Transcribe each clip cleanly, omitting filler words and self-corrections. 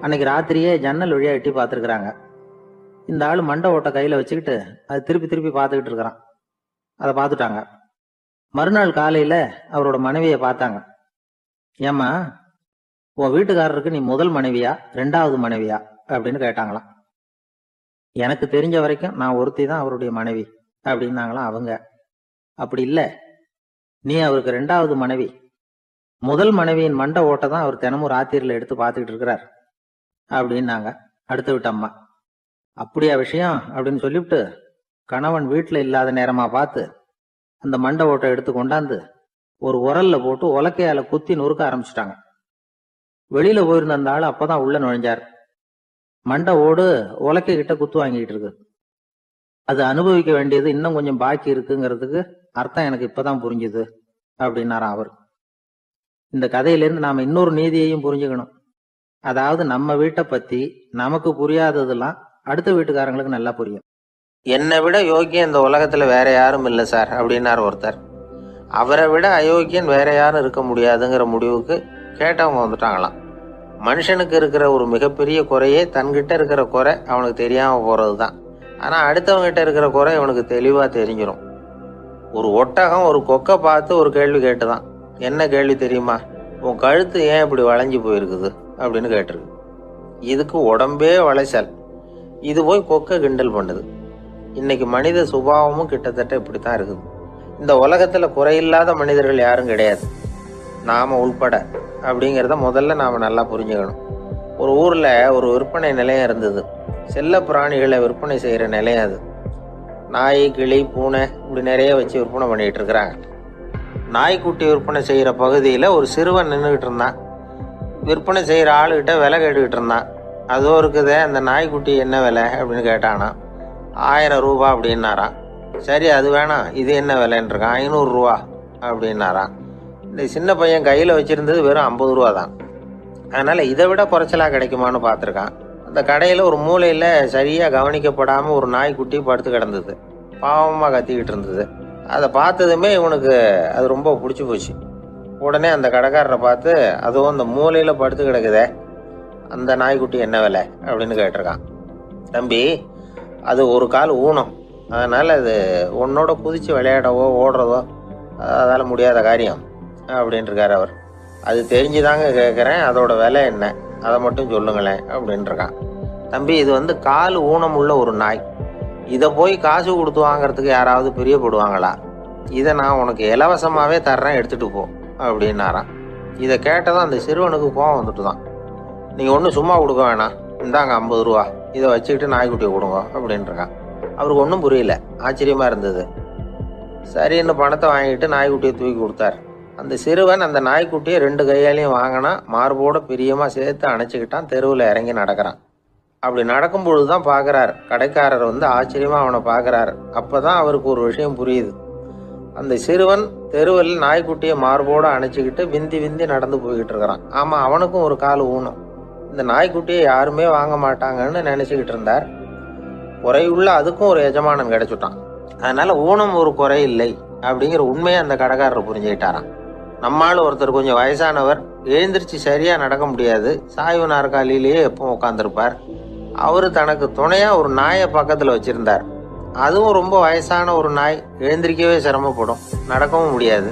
அன்னைக்கு ராத்திரியே ஜன்னல் வழியா எட்டி பார்த்துருக்குறாங்க. இந்த ஆள் மண்டை ஓட்டை கையில வச்சுக்கிட்டு அது திருப்பி திருப்பி பார்த்துக்கிட்டு இருக்கிறான். அதை பார்த்துட்டாங்க. மறுநாள் காலையில அவரோட மனைவியை பார்த்தாங்க. ஏம்மா, உன் வீட்டுக்காரருக்கு நீ முதல் மனைவியா ரெண்டாவது மனைவியா அப்படின்னு கேட்டாங்களாம். எனக்கு தெரிஞ்ச வரைக்கும் நான் ஒருத்தி தான் அவருடைய மனைவி அப்படின்னாங்களாம் அவங்க. அப்படி இல்லை, நீ அவருக்கு ரெண்டாவது மனைவி. முதல் மனைவியின் மண்டை ஓட்டை தான் அவர் தினமும் ராத்திரியில எடுத்து பார்த்துக்கிட்டு இருக்கிறார் அப்படின்னாங்க அடுத்த வீட்டு அம்மா. அப்படியா விஷயம் அப்படின்னு சொல்லிவிட்டு கணவன் வீட்டுல இல்லாத நேரமா பார்த்து அந்த மண்டை ஓட்டை எடுத்து கொண்டாந்து ஒரு உரல்ல போட்டு உலக்கையால குத்தி நொறுக்க ஆரம்பிச்சுட்டாங்க. வெளியில போயிருந்த அந்த ஆள் அப்பதான் உள்ள நுழைஞ்சார். மண்டை ஓடு உலக்கை கிட்ட குத்து வாங்கிட்டு இருக்கு. அது அனுபவிக்க வேண்டியது இன்னும் கொஞ்சம் பாக்கி இருக்குங்கிறதுக்கு அர்த்தம் எனக்கு இப்பதான் புரிஞ்சுது அப்படின்னாராம் அவர். இந்த கதையிலேருந்து நாம இன்னொரு நீதியையும் புரிஞ்சுக்கணும். அதாவது நம்ம வீட்டை பத்தி நமக்கு புரியாததெல்லாம் அடுத்த வீட்டுக்காரங்களுக்கு நல்லா புரியும். என்னை விட யோக்கியம் இந்த உலகத்துல வேற யாரும் இல்லை சார் அப்படின்னார் ஒருத்தர். அவரை விட அயோக்கியன் வேற யாரும் இருக்க முடியாதுங்கிற முடிவுக்கு கேட்டவங்க வந்துட்டாங்களாம். மனுஷனுக்கு இருக்கிற ஒரு மிகப்பெரிய குறையே தன்கிட்ட இருக்கிற குறை அவனுக்கு தெரியாம போறது தான். ஆனா அடுத்தவங்கிட்ட இருக்கிற குறை இவனுக்கு தெளிவா தெரிஞ்சிடும். ஒரு ஒட்டகம் ஒரு கொக்கை பார்த்து ஒரு கேள்வி கேட்டுதான். என்ன கேள்வி தெரியுமா? உன் கழுத்து ஏன் இப்படி வளைஞ்சு போயிருக்குது அப்படின்னு கேட்டிருக்கு. இதுக்கு உடம்பே வளைச்சல். இது போய் கொக்கை கிண்டல் பண்ணுது. இன்னைக்கு மனித சுபாவமும் கிட்டத்தட்ட இப்படித்தான் இருக்குது. இந்த உலகத்துல குறையில்லாத மனிதர்கள் யாரும் கிடையாது, நாம உள்பட அப்படிங்கிறத முதல்ல நாம நல்லா புரிஞ்சுக்கணும். ஒரு ஊர்ல ஒரு விற்பனை நிலையம் இருந்தது. செல்ல பிராணிகளை விற்பனை செய்யற நிலையம் அது. நாய், கிளி, பூனை இப்படி நிறைய வச்சு விற்பனை பண்ணிட்டு இருக்கிறாங்க. நாய்க்குட்டி விற்பனை செய்யற பகுதியில ஒரு சிறுவன் நின்றுகிட்டு இருந்தான். விற்பனை செய்யற ஆளுகிட்ட விலை கேட்டுக்கிட்டு இருந்தான். அதோ இருக்குதே அந்த நாய்க்குட்டி என்ன விலை அப்படின்னு கேட்டானா. 1000 ரூபா அப்படின்னாரான். சரி, அது வேணாம், இது என்ன விலைன்னு இருக்கான். 500 ரூபா அப்படின்னாரான். இந்த சின்ன பையன் கையில வச்சிருந்தது வெறும் 50 ரூபா தான். அதனால இதை விட குறைச்சலா கிடைக்குமான்னு பார்த்துருக்கான். அந்த கடையில ஒரு மூலையில சரியா கவனிக்கப்படாம ஒரு நாய்க்குட்டி படுத்து கிடந்தது. பாவமா கத்திக்கிட்டு இருந்தது. அதை பார்த்ததுமே இவனுக்கு அது ரொம்ப பிடிச்சி போச்சு. உடனே அந்த கடைக்காரரை பார்த்து, அதுவும் அந்த மூலையில படுத்து கிடக்குதே அந்த நாய்க்குட்டி என்ன விலை அப்படின்னு கேட்டிருக்கான். தம்பி, அது ஒரு கால் ஊனம், அதனால அது உன்னோட குதிச்சு விளையாடவோ ஓடுறதோ அதால முடியாத காரியம் அப்படின்ட்டுருக்காரு அவர். அது தெரிஞ்சுதாங்க கேட்குறேன், அதோட விலை என்ன அதை மட்டும் சொல்லுங்களேன் அப்படின்ட்டுருக்கான். தம்பி, இது கால் ஊனம் உள்ள ஒரு நாய். இதை போய் காசு கொடுத்து வாங்கறதுக்கு யாராவது பிரியப்படுவாங்களா? இதை நான் உனக்கு இலவசமாகவே தர்றேன், எடுத்துகிட்டு போ அப்படின்னாரான். இதை கேட்டதான் அந்த சிறுவனுக்கு கோவம் வந்துட்டு தான். நீங்கள் ஒன்றும் சும்மா கொடுக்க வேணாம், இந்தாங்க 50 ரூபா, இதை வச்சுக்கிட்டு நாய்க்குட்டியை கொடுங்க அப்படின்ட்டுருக்கான். அவருக்கு ஒன்றும் புரியல, ஆச்சரியமாக இருந்தது. சரின்னு பணத்தை வாங்கிட்டு நாய்க்குட்டியை தூக்கி கொடுத்தார். அந்த சிறுவன் அந்த நாய்க்குட்டியை 2 கையாலையும் வாங்கினா, மார்போட பிரியமாக சேர்த்து அணைச்சிக்கிட்டான். தெருவில் இறங்கி நடக்கிறான். அப்படி நடக்கும் பொழுதுதான் பார்க்குறார், கடைக்காரர் ஆச்சரியமாக அவனை பார்க்குறாரு. அப்போ தான் அவருக்கு ஒரு விஷயம் புரியுது. அந்த சிறுவன் தெருவில் நாய்க்குட்டியை மார்போடு அணைச்சிக்கிட்டு விந்தி விந்தி நடந்து போய்கிட்டு இருக்கிறான். ஆமாம், அவனுக்கும் ஒரு கால் ஊனம். இந்த நாய்க்குட்டியை யாருமே வாங்க மாட்டாங்கன்னு நினச்சிக்கிட்டு இருந்தார். குறையுள்ள அதுக்கும் ஒரு எஜமானன் கிடைச்சுட்டான். அதனால ஊனம் ஒரு குறை இல்லை அப்படிங்கிற உண்மையை அந்த கடைக்காரர் புரிஞ்சுக்கிட்டாராம். நம்மால் ஒருத்தர் கொஞ்சம் வயசானவர், எழுந்திரிச்சு சரியாக நடக்க முடியாது, சாய்வு நாற்காலியிலேயே எப்போ உட்காந்துருப்பார். அவரு தனக்கு துணையா ஒரு நாயை பக்கத்தில் வச்சிருந்தார். அதுவும் ரொம்ப வயசான ஒரு நாய், எழுந்திரிக்கவே சிரமப்படும், நடக்கவும் முடியாது.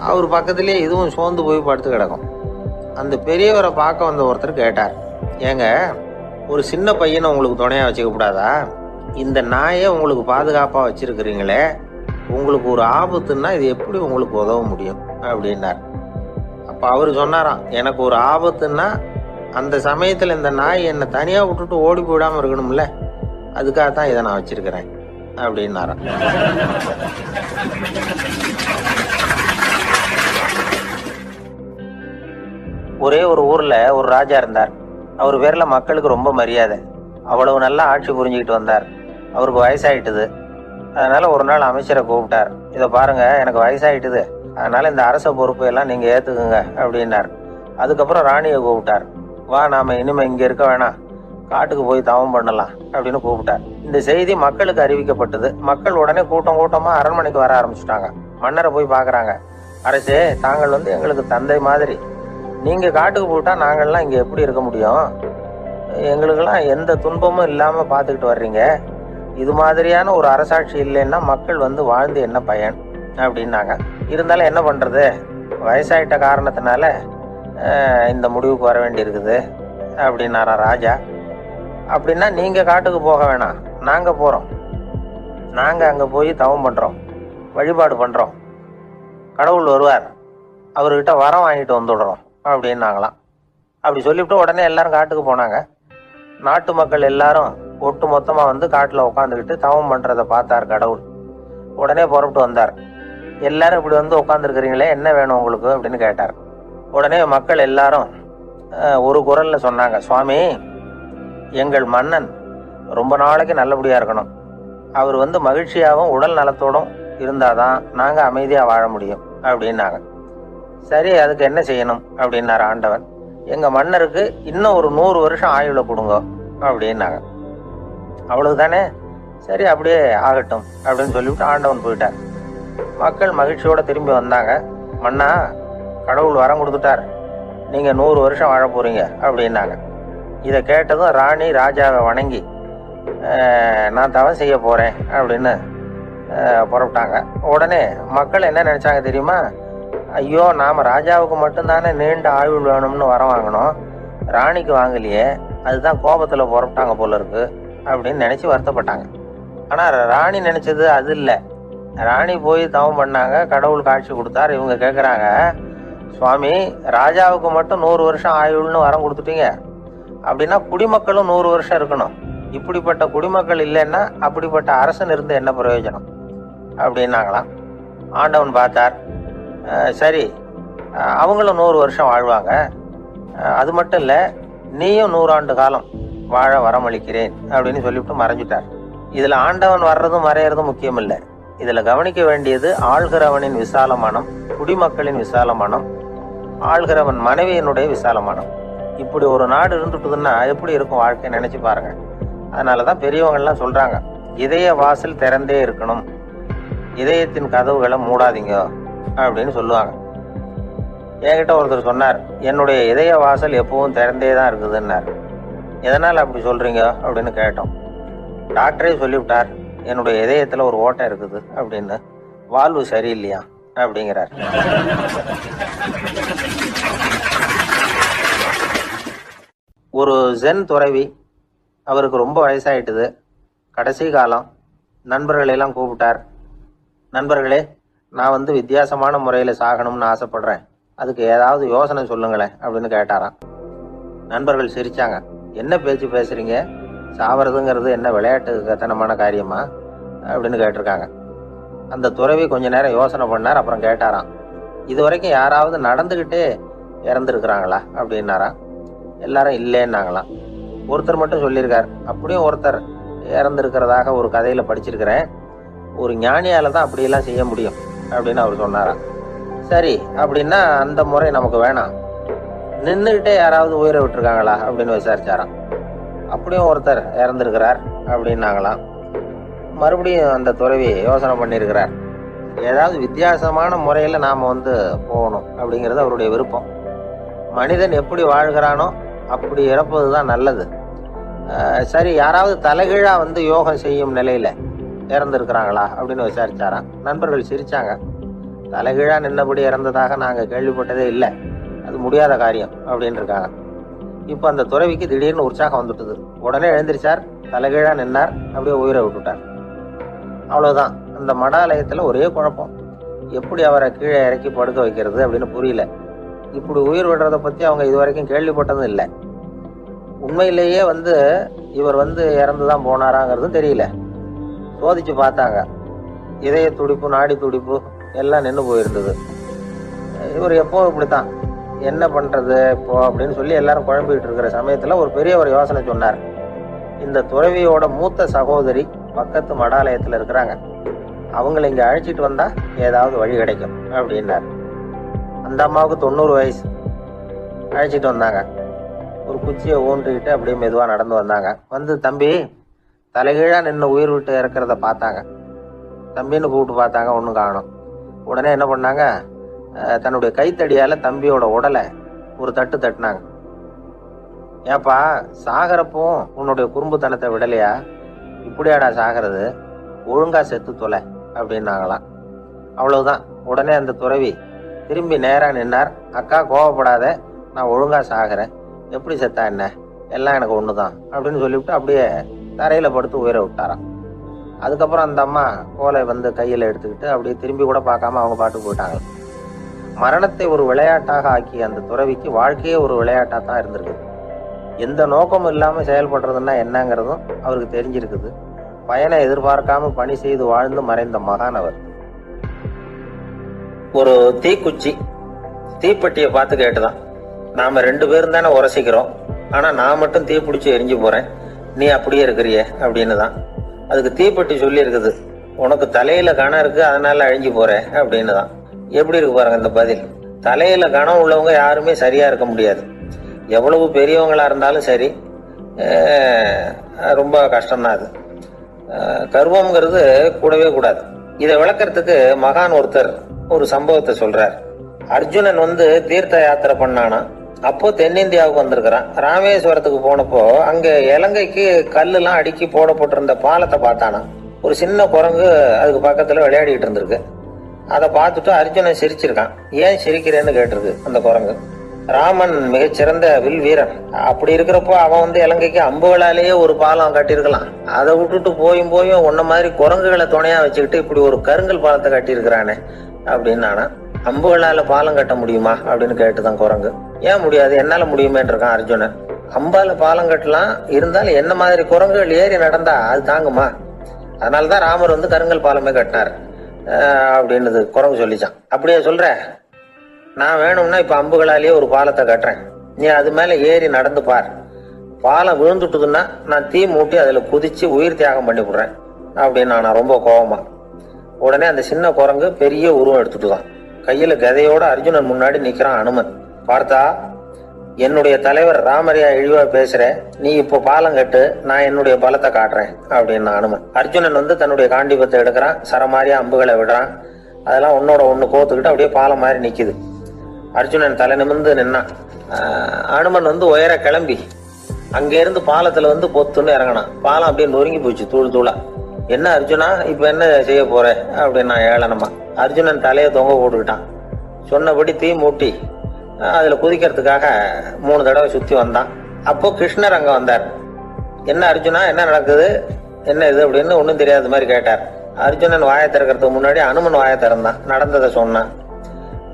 அவர் பக்கத்திலேயே இதுவும் சோர்ந்து போய் படுத்து கிடக்கும். அந்த பெரியவரை பார்க்க வந்த ஒருத்தர் கேட்டார், ஏங்க, ஒரு சின்ன பையனை உங்களுக்கு துணையா வச்சுக்க கூடாதா? இந்த நாயை உங்களுக்கு பாதுகாப்பாக வச்சிருக்கிறீங்களே, உங்களுக்கு ஒரு ஆபத்துன்னா இது எப்படி உங்களுக்கு உதவ முடியும் அப்படின்னார். அப்போ அவர் சொன்னாராம், எனக்கு ஒரு ஆபத்துன்னா அந்த சமயத்தில் இந்த நாய் என்னை தனியாக விட்டுட்டு ஓடி போயிடாமல் இருக்கணும்ல, அதுக்காகத்தான் இதை நான் வச்சிருக்கிறேன் அப்படின்னாராம். ஒரே ஒரு ஊர்ல ஒரு ராஜா இருந்தார். அவர் பேர்ல மக்களுக்கு ரொம்ப மரியாதை. அவ்வளவு நல்லா ஆட்சி புரிஞ்சுக்கிட்டு வந்தார். அவருக்கு வயசாயிட்டுது. அதனால ஒரு நாள் அமைச்சரை கூப்பிட்டார். இதை பாருங்க, எனக்கு வயசாயிட்டுது, அதனால இந்த அரச பொறுப்பை எல்லாம் நீங்க ஏத்துக்குங்க அப்படின்னார். அதுக்கப்புறம் ராணியை கூப்பிட்டார். வா, நாம இனிமே இங்க இருக்க வேணாம், காட்டுக்கு போய் தவம் பண்ணலாம் அப்படின்னு கூப்பிட்டார். இந்த செய்தி மக்களுக்கு அறிவிக்கப்பட்டது. மக்கள் உடனே கூட்டம் கூட்டமா அரண்மனைக்கு வர ஆரம்பிச்சுட்டாங்க. மன்னரை போய் பாக்குறாங்க. அரசே, தாங்கள் எங்களுக்கு தந்தை மாதிரி. நீங்க காட்டுக்கு போட்டா நாங்கள்லாம் இங்க எப்படி இருக்க முடியும்? எங்களுக்கெல்லாம் எந்த துன்பமும் இல்லாமல் பார்த்துக்கிட்டு வர்றீங்க. இது மாதிரியான ஒரு அரசாட்சி இல்லைன்னா மக்கள் வந்து வாழ்ந்து என்ன பயன் அப்படின்னாங்க. இருந்தாலும் என்ன பண்ணுறது, வயசாயிட்ட காரணத்தினால இந்த முடிவுக்கு வர வேண்டி இருக்குது அப்படின்னாரா ராஜா. அப்படின்னா நீங்கள் காட்டுக்கு போக வேணாம், நாங்கள் போகிறோம். நாங்கள் அங்கே போய் தவம் பண்ணுறோம், வழிபாடு பண்ணுறோம். கடவுள் வருவார், அவர்கிட்ட வரம் வாங்கிட்டு வந்துடுறோம் அப்படின்னாங்களாம். அப்படி சொல்லிவிட்டு உடனே எல்லாரும் காட்டுக்கு போனாங்க. நாட்டு மக்கள் எல்லாரும் ஒட்டு மொத்தமாக வந்து காட்டில் உட்காந்துக்கிட்டு தவம் பண்ணுறதை பார்த்தார் கடவுள். உடனே புறப்பட்டு வந்தார். எல்லாரும் இப்படி வந்து உட்காந்துருக்கிறீங்களே, என்ன வேணும் உங்களுக்கு அப்படின்னு கேட்டார். உடனே மக்கள் எல்லாரும் ஒரு குரலில் சொன்னாங்க, சுவாமி, எங்கள் மன்னன் ரொம்ப நாளைக்கு நல்லபடியாக இருக்கணும். அவர் வந்து மகிழ்ச்சியாகவும் உடல் நலத்தோடும் இருந்தாதான் நாங்கள் அமைதியாக வாழ முடியும் அப்படின்னாங்க. சரி, அதுக்கு என்ன செய்யணும் அப்படின்னாரு ஆண்டவன். எங்கள் மன்னருக்கு இன்னும் ஒரு 100 வருஷம் ஆயுள கொடுங்க அப்படின்னாங்க. அவ்வளவுதானே, சரி அப்படியே ஆகட்டும் அப்படின்னு சொல்லிவிட்டு ஆண்டவன் போயிட்டார். மக்கள் மகிழ்ச்சியோடு திரும்பி வந்தாங்க. மன்னா, கடவுள் வரம் கொடுத்துட்டார், நீங்கள் 100 வருஷம் வாழ போகிறீங்க அப்படின்னாங்க. இதை கேட்டதும் ராணி ராஜாவை வணங்கி நான் தவம் செய்ய போகிறேன் அப்படின்னு புறப்பட்டாங்க. உடனே மக்கள் என்ன நினச்சாங்க தெரியுமா, ஐயோ நாம் ராஜாவுக்கு மட்டும்தானே நீண்ட ஆயுள் வேணும்னு வரம் வாங்கினோம், ராணிக்கு வாங்கலையே, அதுதான் கோபத்தில் புறப்பட்டாங்க போல இருக்கு அப்படின்னு நினச்சி வருத்தப்பட்டாங்க. ஆனால் ராணி நினச்சது அது இல்லை. ராணி போய் தவம் பண்ணாங்க, கடவுள் காட்சி கொடுத்தார். இவங்க கேட்குறாங்க, சுவாமி, ராஜாவுக்கு மட்டும் 100 வருஷம் ஆயுள்னு வரம் கொடுத்துட்டீங்க, அப்படின்னா குடிமக்களும் 100 வருஷம் இருக்கணும். இப்படிப்பட்ட குடிமக்கள் இல்லைன்னா அப்படிப்பட்ட அரசன் இருந்து என்ன பிரயோஜனம் அப்படின்னாங்களாம். ஆண்டவன் பார்த்தார், சரி அவங்களும் 100 வருஷம் வாழ்வாங்க, அது மட்டும் இல்லை நீயும் 100 ஆண்டு காலம் வாழ வரமளிக்கிறேன் அப்படின்னு சொல்லிவிட்டு மறைஞ்சிட்டார். இதில் ஆண்டவன் வர்றதும் மறையிறதும் முக்கியம் இல்லை. இதில் கவனிக்க வேண்டியது ஆள்கிறவனின் விசாலமானம், குடிமக்களின் விசாலமானம், ஆள்கிறவன் மனைவியினுடைய விசாலமானம். இப்படி ஒரு நாடு இருந்துட்டுதுன்னா எப்படி இருக்கும் வாழ்க்கை நினைச்சு பாருங்க. அதனால தான் பெரியவங்கள்லாம் சொல்றாங்க, இதய வாசல் திறந்தே இருக்கணும், இதயத்தின் கதவுகளை மூடாதீங்க அப்படின்னு சொல்லுவாங்க. என்கிட்ட ஒருத்தர் சொன்னார், என்னுடைய இதய வாசல் எப்பவும் திறந்தே தான் இருக்குதுன்னார். எதனால் அப்படி சொல்றீங்க அப்படின்னு கேட்டோம். டாக்டரே சொல்லிவிட்டார், என்னுடைய இதயத்துல ஒரு ஓட்டை இருக்குது அப்படின்னு, வால்வு சரியில்லையா அப்படிங்கிறார். ஒரு ஜென் துறவி, அவருக்கு ரொம்ப வயசாயிட்டுது, கடைசி காலம். நண்பர்களெல்லாம் கூப்பிட்டார். நண்பர்களே, நான் வந்து வித்தியாசமான முறையில் சாகணும்னு ஆசைப்படுறேன், அதுக்கு ஏதாவது யோசனை சொல்லுங்களேன் அப்படின்னு கேட்டாராம். நண்பர்கள் சிரிச்சாங்க. என்ன பேச்சு பேசுறீங்க, சாவறதுங்கிறது என்ன விளையாட்டு கத்தனமான காரியமா அப்படின்னு கேட்டிருக்காங்க. அந்த துறவி கொஞ்ச நேரம் யோசனை பண்ணார். அப்புறம் கேட்டாராம், இது வரைக்கும் யாராவது நடந்துக்கிட்டே இறந்துருக்குறாங்களா அப்படின்னாராம். எல்லாரும் இல்லைன்னாங்களாம். ஒருத்தர் மட்டும் சொல்லியிருக்கார், அப்படியும் ஒருத்தர் இறந்துருக்கிறதாக ஒரு கதையில் படிச்சிருக்கிறேன், ஒரு ஞானியால் தான் அப்படியெல்லாம் செய்ய முடியும் அப்படின்னு அவர் சொன்னாராம். சரி, அப்படின்னா அந்த முறை நமக்கு வேணாம், நின்றுக்கிட்டே யாராவது உயிரை விட்டுருக்காங்களா அப்படின்னு விசாரிச்சாராம். அப்படியும் ஒருத்தர் இறந்துருக்கிறார் அப்படின்னாங்களாம். மறுபடியும் அந்த துறவி யோசனை பண்ணியிருக்கிறார், ஏதாவது வித்தியாசமான முறையில் நாம் வந்து போகணும் அப்படிங்கிறது அவருடைய விருப்பம். மனிதன் எப்படி வாழ்கிறானோ அப்படி இறப்பது தான் நல்லது. சரி, யாராவது தலைகீழாக வந்து யோகம் செய்யும் நிலையில் இறந்துருக்கிறாங்களா அப்படின்னு விசாரிச்சாராம். நண்பர்கள் சிரிச்சாங்க. தலைகீழாக நின்னபடி இறந்ததாக நாங்கள் கேள்விப்பட்டதே இல்லை, அது முடியாத காரியம் அப்படின்னு இருக்காங்க. இப்போ அந்த துறவிக்கு திடீர்னு உற்சாகம் வந்துட்டுது. உடனே எழுந்திரிச்சார், தலைகீழாக நின்னார், அப்படியே உயிரை விட்டுட்டார். அவ்வளோதான். அந்த மடாலயத்தில் ஒரே குழப்பம், எப்படி அவரை கீழே இறக்கி படுக்க வைக்கிறது அப்படின்னு புரியல. இப்படி உயிர் விடுறதை பற்றி அவங்க இது வரைக்கும் கேள்விப்பட்டதும் இல்லை. உண்மையிலேயே வந்து இவர் வந்து இறந்து தான் போனாராங்கிறதும் தெரியல. சோதிச்சு பார்த்தாங்க, இதய துடிப்பு, நாடி துடிப்பு எல்லாம் நின்று போயிருந்தது. இவர் எப்போவும் இப்படித்தான், என்ன பண்ணுறது இப்போ அப்படின்னு சொல்லி எல்லாரும் குழம்பிக்கிட்டு இருக்கிற சமயத்தில் ஒரு பெரிய ஒரு யோசனை சொன்னார். இந்த துறவியோட மூத்த சகோதரி பக்கத்து மடாலயத்தில் இருக்கிறாங்க, அவங்களை இங்கே அழைச்சிட்டு வந்தால் ஏதாவது வழி கிடைக்கும் அப்படின்னார். அந்த அம்மாவுக்கு 90 வயசு. அழைச்சிட்டு வந்தாங்க. ஒரு குச்சியை ஊன்றிக்கிட்டு அப்படியே மெதுவாக நடந்து வந்தாங்க. வந்து, தம்பி, தலைகீழாக நின்று உயிர் விட்டு இறக்கிறத பார்த்தாங்க. தம்பின்னு கூப்பிட்டு பார்த்தாங்க, ஒன்றும் காணும். உடனே என்ன பண்ணாங்க, தன்னுடைய கைத்தடியால் தம்பியோட உடலை ஒரு தட்டு தட்டினாங்க. ஏப்பா, சாகரப்பும் உன்னுடைய குறும்புத்தனத்தை விடலையா? இப்படியாடா சாகிறது? ஒழுங்கா செத்து தொலை அப்படின்னாங்களாம். அவ்வளவுதான். உடனே அந்த துறவி திரும்பி நேரா நின்னார். அக்கா கோவப்படாத, நான் ஒழுங்கா சாகிறேன், எப்படி செத்தா என்ன, எல்லாம் எனக்கு ஒண்ணுதான் அப்படின்னு சொல்லிவிட்டு அப்படியே தரையில படுத்து உயிரை விட்டாராம். அதுக்கப்புறம் அந்த அம்மா கோலை வந்து கையில எடுத்துக்கிட்டு அப்படியே திரும்பி கூட பார்க்காம அவங்க பாட்டுக்கு போயிட்டாங்க. மரணத்தை ஒரு விளையாட்டாக ஆக்கிய அந்த துறவிக்கு வாழ்க்கையே ஒரு விளையாட்டா தான் இருந்திருக்கு. எந்த நோக்கமும் இல்லாம செயல்படுறதுன்னா என்னங்கிறதும் அவருக்கு தெரிஞ்சிருக்குது. பயனை எதிர்பார்க்காம பணி செய்து வாழ்ந்து மறைந்த மகான் அவர். ஒரு தீக்குச்சி தீப்பெட்டியை பார்த்து கேட்டுதான், நாம 2 பேரும் தானே உரசிக்கிறோம், ஆனா நான் மட்டும் தீ பிடிச்சி எரிஞ்சு போறேன், நீ அப்படியே இருக்கிறியே அப்படின்னு தான். அதுக்கு தீப்பெட்டி சொல்லி இருக்குது, உனக்கு தலையில கணம் இருக்கு அதனால அழிஞ்சு போற அப்படின்னு தான். எப்படி இருக்கு பாருங்க இந்த பதில். தலையில கணம் உள்ளவங்க யாருமே சரியா இருக்க முடியாது. எவ்வளவு பெரியவங்களா இருந்தாலும் சரி, ரொம்ப கஷ்டம்தான் அது. கர்வம்ங்கிறது கூடவே கூடாது. இதை விளக்கறதுக்கு மகான் ஒருத்தர் ஒரு சம்பவத்தை சொல்றார். அர்ஜுனன் வந்து தீர்த்த யாத்திரை பண்ணானா. அப்போ தென்னிந்தியாவுக்கு வந்திருக்கிறான். ராமேஸ்வரத்துக்கு போனப்போ அங்க இலங்கைக்கு கல்லுலாம் அடுக்கி போடப்பட்டிருந்த பாலத்தை பார்த்தானா. ஒரு சின்ன குரங்கு அதுக்கு பக்கத்துல விளையாடிட்டு இருந்திருக்கு. அதை பார்த்துட்டு அர்ஜுனன் சிரிச்சிருக்கான். ஏன் சிரிக்கிறேன்னு கேட்டிருக்கு அந்த குரங்கு. ராமன் மிகச்சிறந்த வில் வீரன், அப்படி இருக்கிறப்போ அவன் வந்து இலங்கைக்கு அம்புகளாலேயே ஒரு பாலம் கட்டியிருக்கலாம். அதை விட்டுட்டு போயும் உன்ன மாதிரி குரங்குகளை துணையா வச்சுக்கிட்டு இப்படி ஒரு கருங்கல் பாலத்தை கட்டியிருக்கிறானே அப்படின்னு. நானா அம்புகளால பாலம் கட்ட முடியுமா அப்படின்னு கேட்டுதான் குரங்கு. ஏன் முடியாது, என்னால முடியுமேன்னு இருக்கான் அர்ஜுனன். அம்பால பாலம் கட்டலாம், இருந்தாலும் என்ன மாதிரி குரங்குகள் ஏறி நடந்தா அது தாங்குமா? அதனாலதான் ராமர் வந்து கருங்கல் பாலமே கட்டினார் அப்படின்னு குரங்கு சொல்லிச்சான். அப்படியே சொல்ற, நான் வேணும்னா இப்ப அம்புகளாலேயே ஒரு பாலத்தை கட்டுறேன், நீ அது மேல ஏறி நடந்து பார். பாலம் விழுந்துட்டுதுன்னா நான் தீ மூட்டி அதுல குதிச்சு உயிர் தியாகம் பண்ணி விடுறேன் அப்படின்னு நான் ரொம்ப கோபமா. உடனே அந்த சின்ன குரங்கு பெரிய உருவம் எடுத்துட்டுதான். கையில கதையோட அர்ஜுனன் முன்னாடி நிக்கிறான் அனுமன். பார்த்தா, என்னுடைய தலைவர் ராமரியா இழிவா பேசுற, நீ இப்போ பாலம் கட்டு, நான் என்னுடைய பலத்தை காட்டுறேன் அப்படின்னு அனுமன். அர்ஜுனன் வந்து தன்னுடைய காண்டிபத்தை எடுக்கிறான், சரமாரியா அம்புகளை விடுறான். அதெல்லாம் ஒன்னோட ஒண்ணு கோத்துக்கிட்டு அப்படியே பாலம் மாதிரி நிக்குது. அர்ஜுனன் தலை நிமிர்ந்து நின்னான். அனுமன் வந்து உயர கிளம்பி அங்கிருந்து பாலத்துல வந்து பொத்துன்னு இறங்கினான். பாலம் அப்படியே நொறுங்கி போச்சு தூள் தூளா. என்ன அர்ஜுனா, இப்ப என்ன செய்ய போற அப்படின்னு நான் ஏளனமா. அர்ஜுனன் தலையை தொங்க போட்டுக்கிட்டான். சொன்னபடி தீ மூட்டி அதுல குதிக்கிறதுக்காக 3 தடவை சுத்தி வந்தான். அப்போ கிருஷ்ணர் அங்க வந்தார். என்ன அர்ஜுனா, என்ன நடக்குது, என்ன இது அப்படின்னு ஒன்னும் தெரியாத மாதிரி கேட்டார். அர்ஜுனன் வாயை திறக்கிறதுக்கு முன்னாடி அனுமன் வாயை திறந்தான், நடந்ததை சொன்னான்.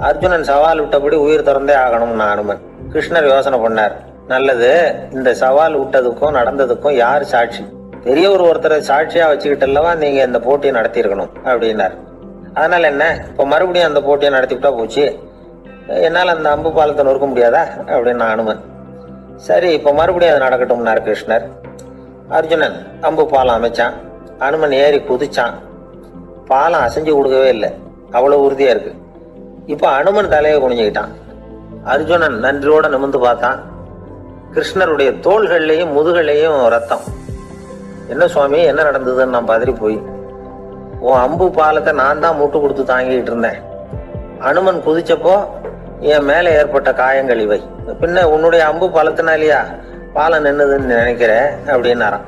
அர்ஜுனன் சவால் விட்டபடி உயிர் திறந்தே ஆகணும்னு அனுமன். கிருஷ்ணர் யோசனை பண்ணார். நல்லது, இந்த சவால் விட்டதுக்கும் நடந்ததுக்கும் யார் சாட்சி? பெரிய ஒருத்தரை சாட்சியா வச்சுக்கிட்டல்லவா நீங்க இந்த போட்டியை நடத்தி இருக்கணும் அப்படின்னார். அதனால என்ன, இப்ப மறுபடியும் அந்த போட்டியை நடத்திவிட்டா போச்சு, என்னால அந்த அம்பு பாலத்தை நொறுக்க முடியாதா அப்படின்னு அனுமன். சரி, இப்ப மறுபடியும் அது நடக்கட்டும்னார் கிருஷ்ணர். அர்ஜுனன் அம்பு பாலம் அமைச்சான். அனுமன் ஏறி குதிச்சான். பாலம் அசைஞ்சு கொடுக்கவே இல்லை, அவ்வளவு உறுதியா இருக்கு. இப்ப அனுமன் தலையை குனிஞ்சுக்கிட்டான். அர்ஜுனன் நன்றியோட நிமிர்ந்து பார்த்தான். கிருஷ்ணருடைய தோள்கள்லையும் முதுகள்லையும் ரத்தம். என்ன சுவாமி, என்ன நடந்ததுன்னு நான் பதறி போய், உன் அம்பு பாலத்தை நான் தான் மூட்டு கொடுத்து தாங்கிட்டு இருந்தேன். அனுமன் குதிச்சப்போ என் மேல ஏற்பட்ட காயங்கள் இவை. பின்ன உன்னுடைய அம்பு பாலத்தினாலியா பாலம் நின்னுதுன்னு நினைக்கிறேன் அப்படின்னாராம்.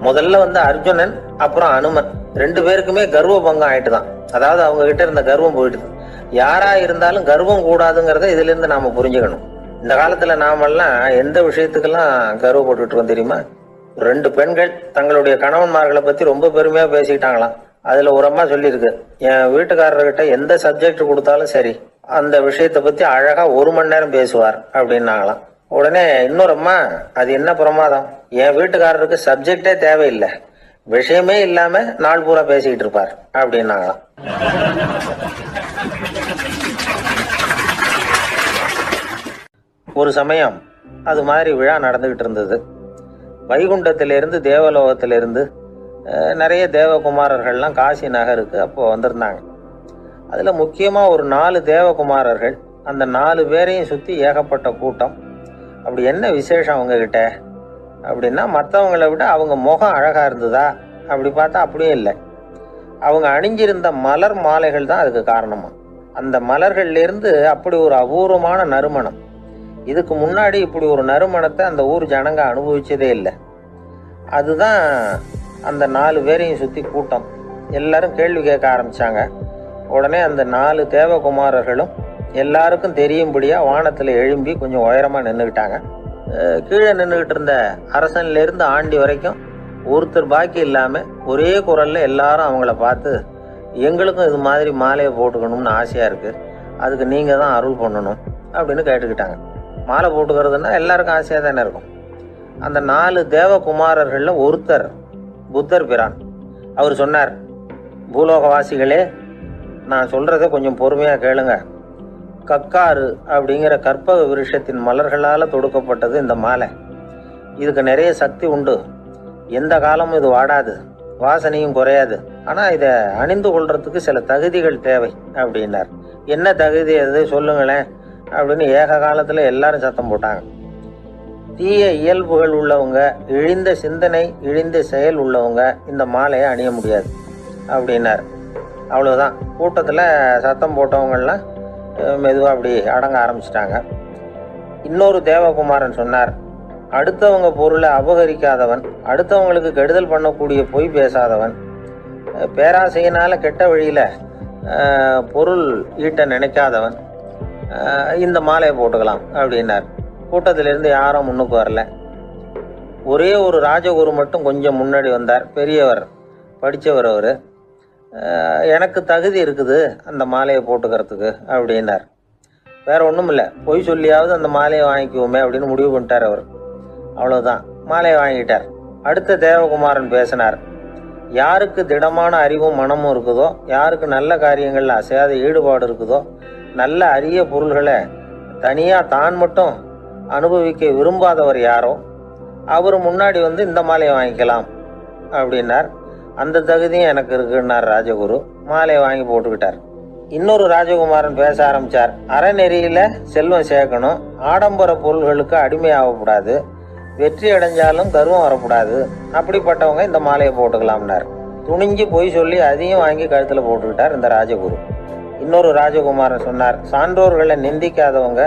முதல்ல வந்து அர்ஜுனன் அப்புறம் அனுமன் 2 பேருக்குமே கர்வ பங்கம் ஆயிட்டுதான். அதாவது அவங்க கிட்ட இருந்த கர்வம் போயிடுது. யாரா இருந்தாலும் கர்வம் கூடாதுங்கிறத இதுல இருந்து நாம புரிஞ்சுக்கணும். இந்த காலத்துல நாமெல்லாம் எந்த விஷயத்துக்கெல்லாம் கர்வப்பட்டு இருக்கோம் தெரியுமா? 2 பெண்கள் தங்களுடைய கணவன்மார்களை பத்தி ரொம்ப பெருமையா பேசிக்கிட்டாங்களாம். அதுல ஒரு அம்மா சொல்லியிருக்கு, என் வீட்டுக்காரர்கிட்ட எந்த சப்ஜெக்ட் கொடுத்தாலும் சரி அந்த விஷயத்த பத்தி அழகா 1 மணி நேரம் பேசுவார் அப்படின்னாங்களாம். உடனே இன்னொரு அம்மா, அது என்ன பிரமாதம், என் வீட்டுக்காரருக்கு சப்ஜெக்டே தேவையில்லை, விஷயமே இல்லாம நாள் பூரா பேசிக்கிட்டு இருப்பார் அப்படின்னாங்களாம். ஒரு சமயம் அது மாதிரி விழா நடந்துகிட்டு இருந்தது. வைகுண்டத்திலிருந்து தேவலோகத்திலிருந்து நிறைய தேவகுமாரர்கள்லாம் காசி நகருக்கு அப்போ வந்திருந்தாங்க. அதுல முக்கியமா ஒரு 4 தேவகுமாரர்கள். அந்த 4 பேரையும் சுத்தி ஏகப்பட்ட கூட்டம். அப்படி என்ன விசேஷம் அவங்க கிட்ட அப்படின்னா, மற்றவங்களை விட அவங்க முகம் அழகா இருந்ததா அப்படி பார்த்தா அப்படியே இல்லை. அவங்க அணிஞ்சிருந்த மலர் மாலைகள் தான் அதுக்கு காரணமா. அந்த மலர்கள்ல இருந்து அப்படி ஒரு அபூர்வமான நறுமணம். இதுக்கு முன்னாடி இப்படி ஒரு நறுமணத்தை அந்த ஊர் ஜனங்க அனுபவிச்சதே இல்லை. அதுதான் அந்த 4 பேரையும் சுற்றி கூட்டம். எல்லாரும் கேள்வி கேட்க ஆரம்பித்தாங்க. உடனே அந்த 4 தேவகுமாரர்களும் எல்லாருக்கும் தெரியும்படியாக வானத்தில் எழும்பி கொஞ்சம் உயரமாக நின்றுக்கிட்டாங்க. கீழே நின்றுக்கிட்டு இருந்த அரசன்லேருந்து ஆண்டி வரைக்கும் ஒருத்தர் பாக்கி இல்லாமல் ஒரே குரலில் எல்லாரும் அவங்கள பார்த்து, எங்களுக்கும் இது மாதிரி மாலையை போட்டுக்கணும்னு ஆசையாக இருக்குது, அதுக்கு நீங்கள் தான் அருள் பண்ணணும் அப்படின்னு கேட்டுக்கிட்டாங்க. மாலை போட்டுக்கிறதுனா எல்லாருக்கும் ஆசையாக தானே இருக்கும். அந்த 4 தேவகுமாரர்களில் ஒருத்தர் புத்தர் பிரான். அவர் சொன்னார், பூலோகவாசிகளே, நான் சொல்கிறத கொஞ்சம் பொறுமையாக கேளுங்க. கக்காரு அப்படிங்கிற கற்பக விருஷத்தின் மலர்களால் தொடுக்கப்பட்டது இந்த மாலை. இதுக்கு நிறைய சக்தி உண்டு. எந்த காலமும் இது வாடாது, வாசனையும் குறையாது. ஆனால் இதை அணிந்து கொள்றதுக்கு சில தகுதிகள் தேவை அப்படின்னார். என்ன தகுதி அது சொல்லுங்களேன் அப்படின்னு ஏக காலத்தில் எல்லாரும் சத்தம் போட்டாங்க. தீய இயல்புகள் உள்ளவங்க, இழிந்த சிந்தனை, இழிந்த செயல் உள்ளவங்க இந்த மாலையை அணிய முடியாது அப்படின்னார். அவ்வளோதான். கூட்டத்தில் சத்தம் போட்டவங்கள்லாம் மெதுவாக அப்படி அடங்க ஆரம்பிச்சிட்டாங்க. இன்னொரு தேவகுமாரன் சொன்னார், அடுத்தவங்க பொருளை அபகரிக்காதவன், அடுத்தவங்களுக்கு கெடுதல் பண்ணக்கூடிய பொய் பேசாதவன், பேராசையினால் கெட்ட வழியில் பொருள் ஈட்ட நினைக்காதவன் இந்த மாலையை போட்டுக்கலாம் அப்படின்னார். கூட்டத்திலிருந்து யாரும் முன்னுக்கு வரல. ஒரே ஒரு ராஜகுரு மட்டும் கொஞ்சம் முன்னாடி வந்தார். பெரியவர், படித்தவர். அவர், எனக்கு தகுதி இருக்குது அந்த மாலையை போட்டுக்கிறதுக்கு அப்படின்னார். வேற ஒன்றும் இல்லை, பொய் சொல்லியாவது அந்த மாலையை வாங்கிக்குவோமே அப்படின்னு முடிவு பண்ணிட்டார் அவர். அவ்வளோதான், மாலையை வாங்கிட்டார். அடுத்த தேவகுமாரன் பேசினார். யாருக்கு திடமான அறிவும் மனமும் இருக்குதோ, யாருக்கு நல்ல காரியங்களில் அசையாத ஈடுபாடு இருக்குதோ, நல்ல அரிய பொருள்களை தனியாக தான் மட்டும் அனுபவிக்க விரும்பாதவர் யாரோ அவர் முன்னாடி வந்து இந்த மாலையை வாங்கிக்கலாம் அப்படின்னார். அந்த தகுதியும் எனக்கு இருக்குன்னார் ராஜகுரு. மாலையை வாங்கி போட்டுக்கிட்டார். இன்னொரு ராஜகுமாரன் பேச ஆரம்பித்தார். அறநெறியில் செல்வம் சேர்க்கணும், ஆடம்பர பொருள்களுக்கு அடிமையாகக்கூடாது, வெற்றி அடைஞ்சாலும் கர்வம் வரக்கூடாது, அப்படிப்பட்டவங்க இந்த மாலையை போட்டுக்கலாம்னார். துணிஞ்சு பொய் சொல்லி அதையும் வாங்கி கழுத்தில் போட்டுக்கிட்டார் இந்த ராஜகுரு. இன்னொரு ராஜகுமாரன் சொன்னார், சான்றோர்களை நிந்திக்காதவங்க,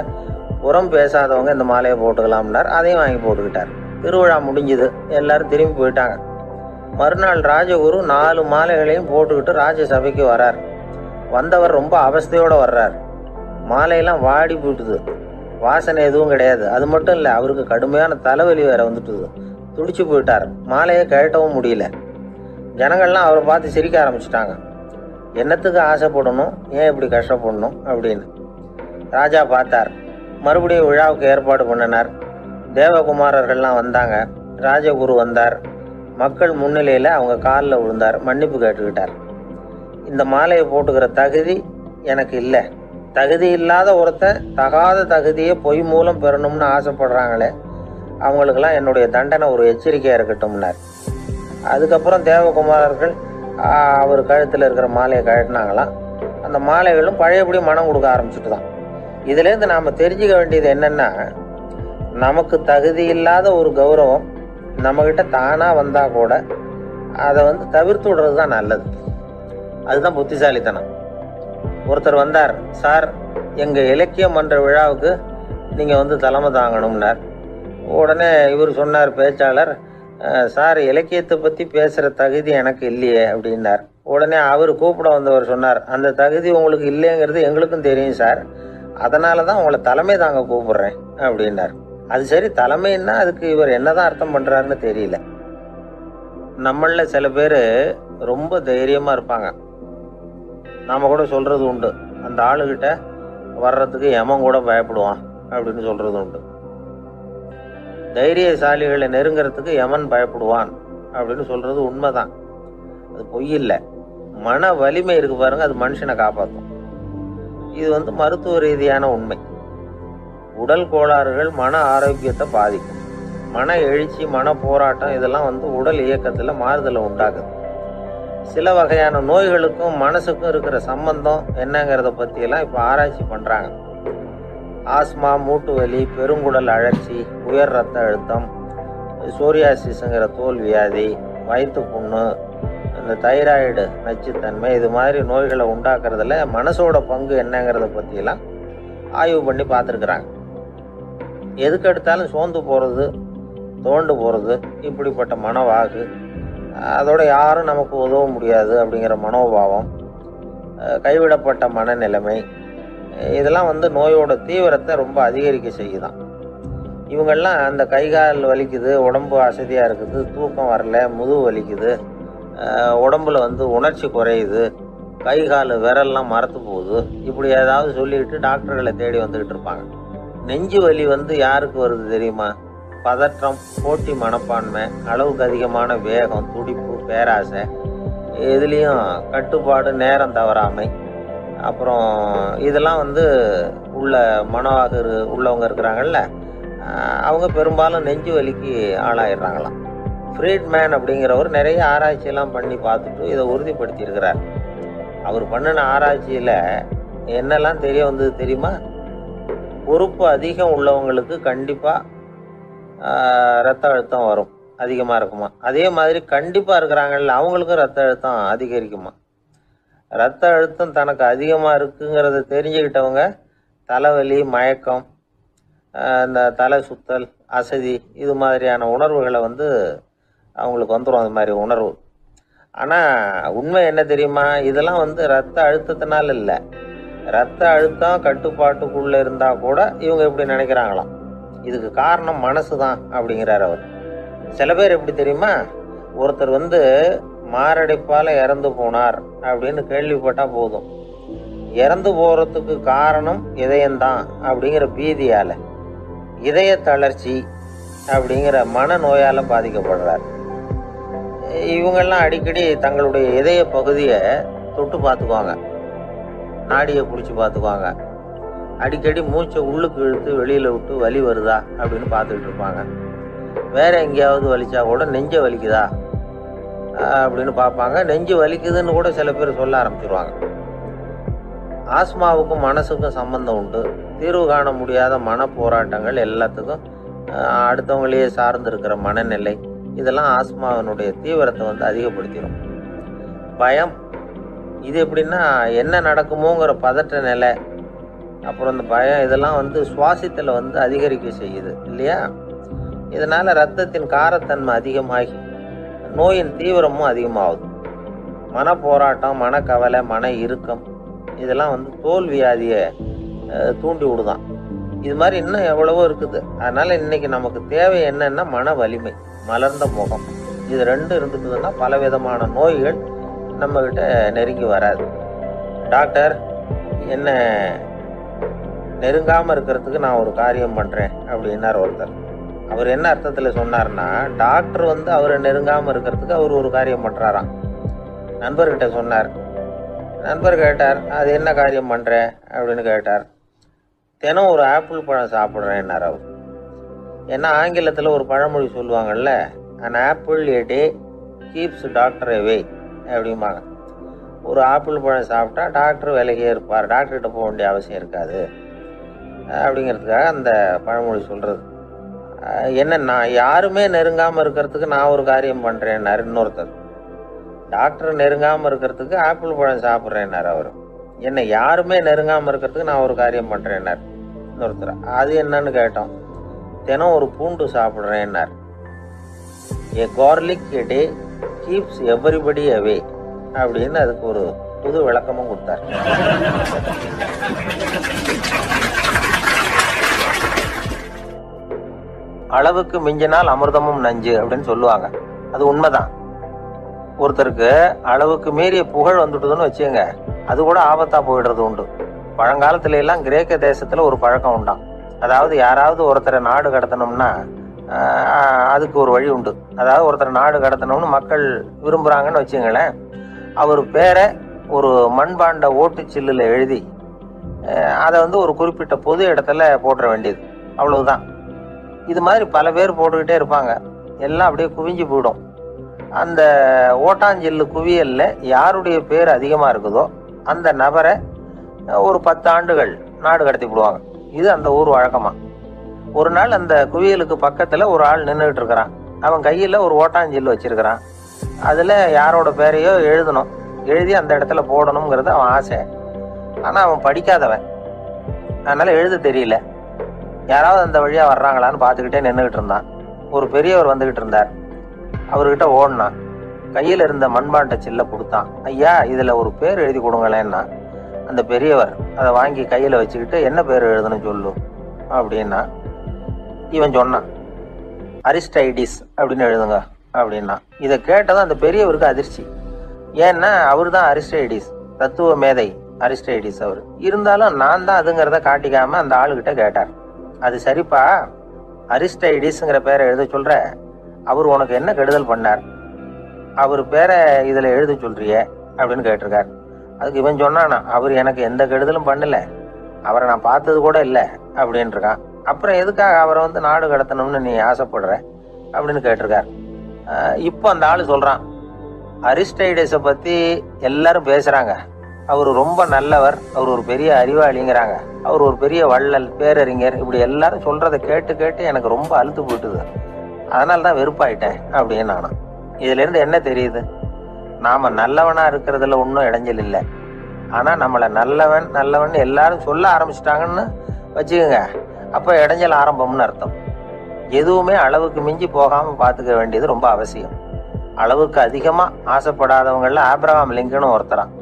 புறம் பேசாதவங்க இந்த மாலையை போட்டுக்கலாம்னார். அதையும் வாங்கி போட்டுக்கிட்டார். திருவிழா முடிஞ்சுது, எல்லாரும் திரும்பி போயிட்டாங்க. மறுநாள் ராஜகுரு 4 மாலைகளையும் போட்டுக்கிட்டு ராஜசபைக்கு வர்றார். வந்தவர் ரொம்ப அவஸ்தையோடு வர்றார். மாலையெல்லாம் வாடி போயிட்டுது, வாசனை எதுவும் கிடையாது. அது மட்டும் இல்லை, அவருக்கு கடுமையான தலைவலி வேற வந்துட்டுது. துடிச்சு போயிட்டார். மாலையை கழட்டவும் முடியல. ஜனங்கள்லாம் அவரை பார்த்து சிரிக்க ஆரம்பிச்சிட்டாங்க. என்னத்துக்கு ஆசைப்படணும், ஏன் இப்படி கஷ்டப்படணும் அப்படின்னு. ராஜா பார்த்தார். மறுபடியும் விழாவுக்கு ஏற்பாடு பண்ணினார். தேவகுமாரர்கள்லாம் வந்தாங்க. ராஜகுரு வந்தார். மக்கள் முன்னிலையில் அவங்க காலில் விழுந்தார், மன்னிப்பு கேட்டுக்கிட்டார். இந்த மாலையை போட்டுக்கிற தகுதி எனக்கு இல்லை. தகுதி இல்லாத ஒருத்தன் தகாத தகுதியை பொய் மூலம் பெறணும்னு ஆசைப்படுறாங்களே, அவங்களுக்கெல்லாம் என்னுடைய தண்டனை ஒரு எச்சரிக்கையாக இருக்கட்டும்னார். அதுக்கப்புறம் தேவகுமாரர்கள் அவர் கழுத்தில் இருக்கிற மாலையை கழட்டினாங்களாம். அந்த மாலைகளும் பழையபடி மனம் கொடுக்க ஆரம்பிச்சுட்டு தான். இதுலேருந்து நாம் தெரிஞ்சுக்க வேண்டியது என்னென்னா, நமக்கு தகுதி இல்லாத ஒரு கௌரவம் நம்மக்கிட்ட தானாக வந்தால் கூட அதை தவிர்த்து விடுறது தான் நல்லது. அதுதான் புத்திசாலித்தனம். ஒருத்தர் வந்தார். சார், எங்கள் இலக்கிய மன்ற விழாவுக்கு நீங்கள் தலைமை தாங்கணும்னார். உடனே இவர் சொன்னார், பேச்சாளர், சார், இலக்கியத்தை பற்றி பேசுகிற தகுதி எனக்கு இல்லையே அப்படின்னார். உடனே அவர் கூப்பிட வந்தவர் சொன்னார், அந்த தகுதி உங்களுக்கு இல்லைங்கிறது எங்களுக்கும் தெரியும் சார், அதனால தான் உங்களை தலைமை தாங்க கூப்பிடுறேன் அப்படின்னார். அது சரி, தலைமைன்னா அதுக்கு இவர் என்னதான் அர்த்தம் பண்ணுறாருன்னு தெரியல. நம்மளில் சில பேர் ரொம்ப தைரியமாக இருப்பாங்க. நாம் கூட சொல்கிறது உண்டு, அந்த ஆளுகிட்ட வர்றதுக்கு யமன் கூட பயப்படுவான் அப்படின்னு சொல்கிறது உண்டு. தைரியசாலிகளை நெருங்கிறதுக்கு யமன் பயப்படுவான் அப்படின்னு சொல்கிறது உண்மைதான். அது பொய் இல்லை. மன வலிமை இருக்கு பாருங்க, அது மனுஷனை காப்பாற்றும். இது மருத்துவ ரீதியான உண்மை. உடல் கோளாறுகள் மன ஆரோக்கியத்தை பாதிக்கும். மன எழுச்சி, மன போராட்டம் இதெல்லாம் உடல் இயக்கத்தில் மாறுதலை உண்டாக்குது. சில வகையான நோய்களுக்கும் மனசுக்கும் இருக்கிற சம்பந்தம் என்னங்கிறத பற்றியெல்லாம் இப்போ ஆராய்ச்சி பண்ணுறாங்க. ஆஸ்மா, மூட்டு வலி, பெருங்குடல் அழற்சி, உயர் ரத்த அழுத்தம், சோரியாசிஸுங்கிற தோல் வியாதி, வயிற்று புண்ணு, இந்த தைராய்டு நச்சுத்தன்மை, இது மாதிரி நோய்களை உண்டாக்குறதுல மனசோட பங்கு என்னங்கிறத பற்றியெல்லாம் ஆய்வு பண்ணி பார்த்துருக்குறாங்க. எதுக்கு எடுத்தாலும் சோர்ந்து போகிறது, தோண்டு போகிறது, இப்படிப்பட்ட மனவாகு, அதோட யாரும் நமக்கு உதவ முடியாது அப்படிங்கிற மனோபாவம், கைவிடப்பட்ட மனநிலைமை, இதெல்லாம் வந்து நோயோட தீவிரத்தை ரொம்ப அதிகரிக்க செய்யுதான். இவங்கெல்லாம் அந்த கை கால் வலிக்குது, உடம்பு அசதியாக இருக்குது, தூக்கம் வரல, முதுகு வலிக்குது, உடம்புல வந்து உணர்ச்சி குறையுது, கை கால் விரல்லாம் மரத்து போகுது, இப்படி ஏதாவது சொல்லிக்கிட்டு டாக்டர்களை தேடி வந்துக்கிட்டு இருப்பாங்க. நெஞ்சு வலி வந்து யாருக்கு வருது தெரியுமா? பதற்றம், போட்டி மனப்பான்மை, அளவுக்கு அதிகமான வேகம், துடிப்பு, பேராசை, இதுலேயும் கட்டுப்பாடு, நேரம் தவறாமை, அப்புறம் இதெல்லாம் வந்து உள்ள மனவாக உள்ளவங்க இருக்கிறாங்கல்ல, அவங்க பெரும்பாலும் நெஞ்சு வலிக்கு ஆளாயிடுறாங்களாம். ஃப்ரீட்மேன் அப்படிங்கிறவர் நிறைய ஆராய்ச்சியெல்லாம் பண்ணி பார்த்துட்டு இதை உறுதிப்படுத்தியிருக்கிறார். அவர் பண்ணின ஆராய்ச்சியில் என்னெல்லாம் தெரிய வந்தது தெரியுமா? பொறுப்பு அதிகம் உள்ளவங்களுக்கு கண்டிப்பாக ரத்த அழுத்தம் வரும், அதிகமாக இருக்குமா. அதே மாதிரி கண்டிப்பாக இருக்கிறாங்கல்ல, அவங்களுக்கும் ரத்த அழுத்தம் அதிகரிக்குமா. ரத்த அழுத்தம் தனக்கு அதிகமாக இருக்குங்கிறத தெரிஞ்சுக்கிட்டவங்க தலைவலி, மயக்கம், இந்த தலை சுத்தல், அசதி, இது மாதிரியான உணர்வுகளை வந்து அவங்களுக்கு வந்துடும், அது மாதிரி உணர்வு. ஆனால் உண்மை என்ன தெரியுமா? இதெல்லாம் வந்து ரத்த அழுத்தத்தினால இல்லை, ரத்த அழுத்தம் கட்டுப்பாட்டுக்குள்ளே இருந்தால் கூட இவங்க இப்படி நினைக்கிறாங்களாம். இதுக்கு காரணம் மனசு தான் அப்படிங்கிறார் அவர். சில பேர் எப்படி தெரியுமா? ஒருத்தர் வந்து மாரடைப்பால் இறந்து போனார் அப்படின்னு கேள்விப்பட்டால் போதும், இறந்து போகிறதுக்கு காரணம் இதயம்தான் அப்படிங்கிற பீதியால், இதய தளர்ச்சி அப்படிங்கிற மனநோயால் பாதிக்கப்படுறார். இவங்கெல்லாம் அடிக்கடி தங்களுடைய இதய பகுதியை தொட்டு பார்த்துக்குவாங்க, நாடியை பிடிச்சி பார்த்துக்குவாங்க, அடிக்கடி மூச்சை உள்ளுக்கு இழுத்து வெளியில் விட்டு வலி வருதா அப்படின்னு பார்த்துக்கிட்டு இருப்பாங்க. வேற எங்கேயாவது வலிச்சா கூட நெஞ்சை வலிக்குதா அப்படின்னு பார்ப்பாங்க. நெஞ்சு வலிக்குதுன்னு கூட சில பேர் சொல்ல ஆரம்பிச்சிருவாங்க. ஆஸ்மாவுக்கும் மனசுக்கும் சம்பந்தம் உண்டு. தீர்வு காண முடியாத மன போராட்டங்கள் எல்லாத்துக்கும் அடுத்தவங்களையே சார்ந்து இருக்கிற மனநிலை, இதெல்லாம் ஆஸ்மாவினுடைய தீவிரத்தை வந்து அதிகப்படுத்திடும். பயம், இது எப்படின்னா என்ன நடக்குமோங்கிற பதற்ற நிலை, அப்புறம் இந்த பயம், இதெல்லாம் வந்து சுவாசித்தலை வந்து அதிகரிக்க செய்யுது இல்லையா. இதனால ரத்தத்தின் காரத்தன்மை அதிகமாகி நோயின் தீவிரமும் அதிகமாகுது. மன போராட்டம், மனக்கவலை, மன இறுக்கம், இதெல்லாம் வந்து தோல் வியாதியை தூண்டி விடுதான். இது மாதிரி இன்னும் எவ்வளவோ இருக்குது. அதனால இன்னைக்கு நமக்கு தேவை என்னன்னா மன வலிமை, மலர்ந்த முகம். இது ரெண்டு இருந்துக்குதுன்னா பலவிதமான நோய்கள் நம்மகிட்ட நெருங்கி வராது. டாக்டர் என்ன நெருங்காமல் இருக்கிறதுக்கு நான் ஒரு காரியம் பண்ணுறேன் அப்படின்னார் ஒருத்தர். அவர் என்ன அர்த்தத்தில் சொன்னார்னா, டாக்டர் வந்து அவரை நெருங்காமல் இருக்கிறதுக்கு அவர் ஒரு காரியம் பண்ணுறாராம். நண்பர்கிட்ட சொன்னார். நண்பர் கேட்டார், அது என்ன காரியம் பண்ணுற அப்படின்னு கேட்டார். தினம் ஒரு ஆப்பிள் பழம் சாப்பிட்றேன்னார் அவர். ஏன்னா ஆங்கிலத்தில் ஒரு பழமொழி சொல்லுவாங்கல்ல, an apple a day keeps doctor away அப்படிம்பாங்க. ஒரு ஆப்பிள் பழம் சாப்பிட்டா டாக்டர் விலகியே இருப்பார், டாக்டர்கிட்ட போக வேண்டிய அவசியம் இருக்காது அப்படிங்கிறதுக்காக அந்த பழமொழி சொல்கிறது. என்னன்னா, யாருமே நெருங்காமல் இருக்கிறதுக்கு நான் ஒரு காரியம் பண்ணுறேன்னாரு இன்னொருத்தர். டாக்டர் நெருங்காமல் இருக்கிறதுக்கு ஆப்பிள் பழம் சாப்பிட்றேன்னார் அவர். என்ன யாருமே நெருங்காமல் இருக்கிறதுக்கு நான் ஒரு காரியம் பண்ணுறேன்னார் இன்னொருத்தர். அது என்னன்னு கேட்டோம். தினம் ஒரு பூண்டு சாப்பிட்றேன்னார். ஏ கார்லிக் எ டே கீப்ஸ் எவரிபடி அவே அப்படின்னு அதுக்கு ஒரு புது விளக்கமும் கொடுத்தார். அளவுக்கு மிஞ்சினால் அமிர்தமும் நஞ்சு அப்படின்னு சொல்லுவாங்க. அது உண்மைதான். ஒருத்தருக்கு அளவுக்கு மீறிய புகழ் வந்துட்டுதுன்னு வச்சுங்க, அது கூட ஆபத்தா போயிடுறது உண்டு. பழங்காலத்துல எல்லாம் கிரேக்க தேசத்துல ஒரு பழக்கம் உண்டாம். அதாவது யாராவது ஒருத்தரை நாடு கடத்தணும்னா அதுக்கு ஒரு வழி உண்டு. அதாவது ஒருத்தரை நாடு கடத்தணும்னு மக்கள் விரும்புறாங்கன்னு வச்சுங்களேன், அவர் பேரை ஒரு மண்பாண்ட ஓட்டுச்சில்லுல எழுதி அதை வந்து ஒரு குறிப்பிட்ட பொது இடத்துல போட்டுற வேண்டியது, அவ்வளவுதான். இது மாதிரி பல பேர் போட்டுக்கிட்டே இருப்பாங்க. எல்லாம் அப்படியே குவிஞ்சு போயிடும். அந்த ஓட்டாஞ்சில்லு குவியல்ல யாருடைய பேர் அதிகமாக இருக்குதோ அந்த நபரை ஒரு 10 ஆண்டுகள் நாடு கடத்தி விடுவாங்க. இது அந்த ஊர் வழக்கமா. ஒரு நாள் அந்த குவியலுக்கு பக்கத்தில் ஒரு ஆள் நின்றுட்டு இருக்கிறான். அவன் கையில் ஒரு ஓட்டாஞ்சில்லு வச்சிருக்கிறான். அதில் யாரோட பேரையோ எழுதணும், எழுதி அந்த இடத்துல போடணுங்கிறது அவன் ஆசை. ஆனால் அவன் படிக்காதவன், அதனால எழுத தெரியல. யாராவது அந்த வழியா வர்றாங்களான்னு பார்த்துக்கிட்டே நின்றுகிட்டு இருந்தான். ஒரு பெரியவர் வந்துகிட்டு இருந்தார். அவர்கிட்ட ஓடினான். கையில இருந்த மண்பாண்ட சில்ல கொடுத்தான். ஐயா, இதுல ஒரு பேர் எழுதி கொடுங்களேன்னா. அந்த பெரியவர் அதை வாங்கி கையில வச்சுக்கிட்டு, என்ன பேர் எழுதணும் சொல்லு அப்படின்னா. இவன் சொன்னான், அரிஸ்டைடிஸ் அப்படின்னு எழுதுங்க அப்படின்னா. இதை கேட்டதும் அந்த பெரியவருக்கு அதிர்ச்சி. ஏன்னா அவர் தான் அரிஸ்டைடிஸ், தத்துவ மேதை அரிஸ்டைடிஸ் அவர். இருந்தாலும் நான் தான் அதுங்கிறத காட்டிக்காம அந்த ஆளுகிட்ட கேட்டார். அது சரிப்பா, அரிஸ்டைடிஸ்ங்கிற பேரை எழுத சொல்ற, அவர் உனக்கு என்ன கெடுதல் பண்ணார்? அவர் பேரை இதுல எழுத சொல்றியே அப்படின்னு கேட்டிருக்கார். அதுக்கு இவன் சொன்னானா, அவர் எனக்கு எந்த கெடுதலும் பண்ணல, அவரை நான் பார்த்தது கூட இல்லை அப்படின்னு இருக்கான். அப்புறம் எதுக்காக அவரை நாடு கடத்தணும்னு நீ ஆசைப்படுற அப்படின்னு கேட்டிருக்கார். இப்போ அந்த ஆளு சொல்றான், அரிஸ்டைடஸை பத்தி எல்லாரும் பேசுறாங்க, அவர் ரொம்ப நல்லவர், அவர் ஒரு பெரிய அறிவாளிங்கிறாங்க, அவர் ஒரு பெரிய வள்ளல், பேரறிஞர், இப்படி எல்லாரும் சொல்றதை கேட்டு கேட்டு எனக்கு ரொம்ப அழுத்து போட்டுது, அதனால தான் வெறுப்பாயிட்டேன் அப்படின்னு நானும். இதுல இருந்து என்ன தெரியுது? நாம நல்லவனா இருக்கிறதுல ஒன்றும் இடைஞ்சல் இல்லை. ஆனா நம்மளை நல்லவன் நல்லவன் எல்லாரும் சொல்ல ஆரம்பிச்சிட்டாங்கன்னு வச்சுக்கோங்க, அப்ப இடைஞ்சல் ஆரம்பம்னு அர்த்தம். எதுவுமே அளவுக்கு மிஞ்சி போகாம பாத்துக்க வேண்டியது ரொம்ப அவசியம். அளவுக்கு அதிகமா ஆசைப்படாதவங்கள ஆப்ரஹாம் லிங்கனும் ஒருத்தரான்.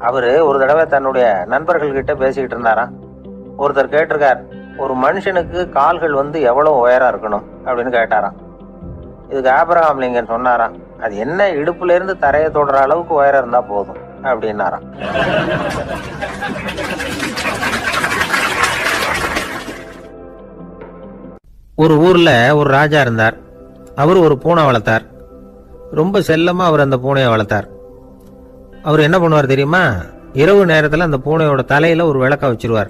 அவரு ஒரு தடவை தன்னுடைய நண்பர்கள் கிட்ட பேசிக்கிட்டு இருந்தாராம். ஒருத்தர் கேட்டிருக்கார், ஒரு மனுஷனுக்கு கால்கள் எவ்வளவு உயரம் இருக்கணும் அப்படின்னு கேட்டாராம். இதுக்கு ஆப்ரஹாம் லிங்கன் சொன்னாராம், அது என்ன, இடுப்புல இருந்து தரையை தொடுற அளவுக்கு உயரம் இருந்தா போதும் அப்படின்னாராம். ஒரு ஊர்ல ஒரு ராஜா இருந்தார். அவர் ஒரு பூனை வளர்த்தார். ரொம்ப செல்லமா அவர் அந்த பூனையை வளர்த்தார். அவர் என்ன பண்ணுவார் தெரியுமா? இரவு நேரத்துல அந்த பூனையோட தலையில ஒரு விளக்க வச்சிருவார்.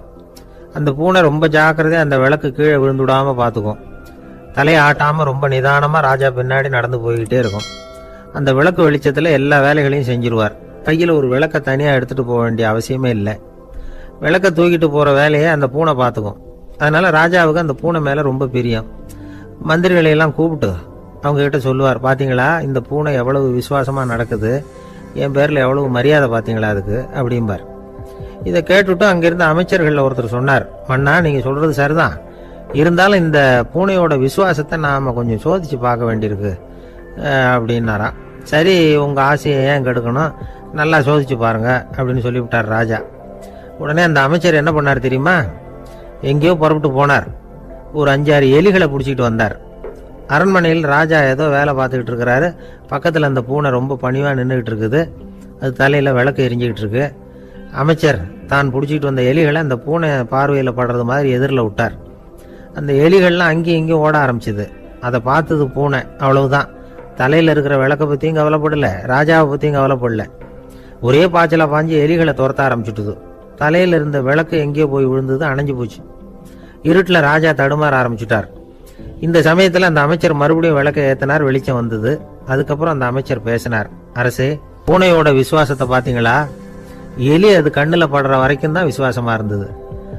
அந்த பூனை ரொம்ப ஜாக்கிரதையா அந்த விளக்கு கீழே விழுந்துடாம பாத்துக்கும். தலையை ஆட்டாம ரொம்ப நிதானமா ராஜா பின்னாடி நடந்து போய்கிட்டே இருக்கும். அந்த விளக்கு வெளிச்சத்துல எல்லா வேலைகளையும் செஞ்சிருவார். கையில ஒரு விளக்க தனியா எடுத்துட்டு போக வேண்டிய அவசியமே இல்லை. விளக்க தூக்கிட்டு போற வேலையை அந்த பூனை பாத்துக்கும். அதனால ராஜாவுக்கு அந்த பூனை மேல ரொம்ப பிரியம். மந்திரிகளை எல்லாம் கூப்பிட்டு அவங்க கிட்ட சொல்லுவார், பாத்தீங்களா இந்த பூனை எவ்வளவு விசுவாசமா நடக்குது, என் பேர்ல எவ்வளவு மரியாதை பாத்தீங்களா அதுக்கு அப்படிம்பார். இதை கேட்டுட்டு அங்கிருந்த அமைச்சர்கள் ஒருத்தர் சொன்னார், மன்னா நீங்க சொல்றது சரிதான், இருந்தாலும் இந்த பூனையோட விசுவாசத்தை நாம கொஞ்சம் சோதிச்சு பார்க்க வேண்டியிருக்கு அப்படின்னாராம். சரி, உங்க ஆசையை ஏன் கெடுக்கணும், நல்லா சோதிச்சு பாருங்க அப்படின்னு சொல்லிவிட்டார் ராஜா. உடனே அந்த அமைச்சர் என்ன பண்ணார் தெரியுமா? எங்கேயோ புறப்பட்டு போனார். ஒரு 5-6 எலிகளை பிடிச்சிட்டு வந்தார். அரண்மனையில் ராஜா ஏதோ வேலை பார்த்துக்கிட்டு இருக்கிறாரு. பக்கத்தில் அந்த பூனை ரொம்ப பணிவா நின்றுகிட்டு இருக்குது. அது தலையில விளக்கு எரிஞ்சுக்கிட்டு இருக்கு. அமைச்சர் தான் பிடிச்சிட்டு வந்த எலிகளை அந்த பூனை பார்வையில் படுறது மாதிரி எதிரில் விட்டார். அந்த எலிகள்லாம் அங்கேயும் இங்கேயும் ஓட ஆரம்பிச்சுது. அதை பார்த்தது பூனை, அவ்வளவுதான். தலையில இருக்கிற விளக்க பத்தியும் கவலைப்படல, ராஜாவை பத்தியும் கவலைப்படல. ஒரே பாய்ச்சலா பாஞ்சு எலிகளை துரத்த ஆரம்பிச்சுட்டுது. தலையில இருந்த விளக்கு எங்கேயோ போய் விழுந்தது, அணைஞ்சு போச்சு. இருட்டுல ராஜா தடுமாற ஆரம்பிச்சுட்டார். இந்த சமயத்துல அந்த அமைச்சர் மறுபடியும் விளக்க ஏத்தினார். வெளிச்சம் வந்தது. அதுக்கப்புறம் அந்த அமைச்சர் பேசினார், அரசே, பூனையோட விசுவாசத்தை பாத்தீங்களா? எலி அது கண்ணுல படுற வரைக்கும் தான் விசுவாசமா இருந்தது.